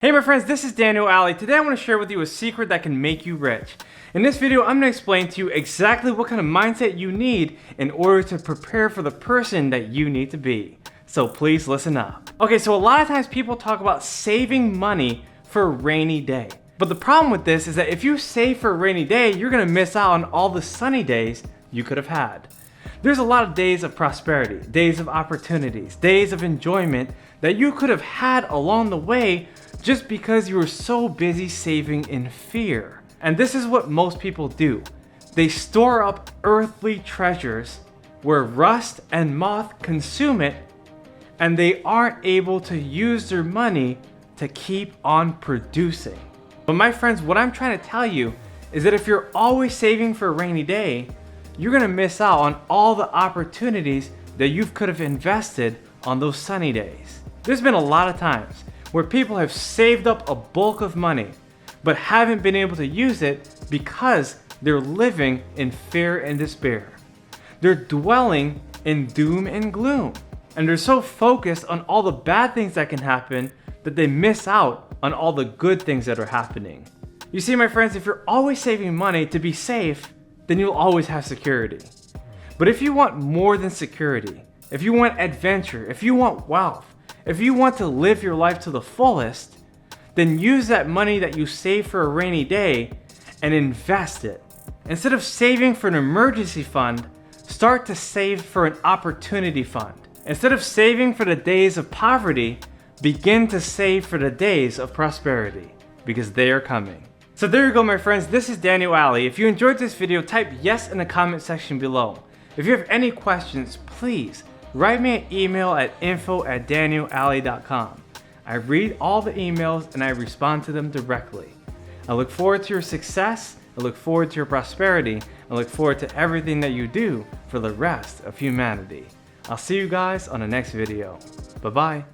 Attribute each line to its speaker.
Speaker 1: Hey my friends, this is Aldie. Today I want to share with you a secret that can make you rich. In this video, I'm going to explain to you exactly what kind of mindset you need in order to prepare for the person that you need to be. So please listen up. Okay, so a lot of times people talk about saving money for a rainy day. But the problem with this is that if you save for a rainy day, you're going to miss out on all the sunny days you could have had. There's a lot of days of prosperity, days of opportunities, days of enjoyment that you could have had along the way just because you were so busy saving in fear. And this is what most people do. They store up earthly treasures where rust and moth consume it, and they aren't able to use their money to keep on producing. But my friends, what I'm trying to tell you is that if you're always saving for a rainy day, you're gonna miss out on all the opportunities that you could have invested on those sunny days. There's been a lot of times where people have saved up a bulk of money but haven't been able to use it because they're living in fear and despair. They're dwelling in doom and gloom, and they're so focused on all the bad things that can happen that they miss out on all the good things that are happening. You see, my friends, if you're always saving money to be safe, then you'll always have security. But if you want more than security, if you want adventure, if you want wealth, if you want to live your life to the fullest, then use that money that you save for a rainy day and invest it. Instead of saving for an emergency fund, start to save for an opportunity fund. Instead of saving for the days of poverty, begin to save for the days of prosperity, because they are coming. So there you go, my friends. This is Aldie. If you enjoyed this video, type yes in the comment section below. If you have any questions, please write me an email at info@danielalley.com. I read all the emails and I respond to them directly. I look forward to your success. I look forward to your prosperity. I look forward to everything that you do for the rest of humanity. I'll see you guys on the next video. Bye-bye.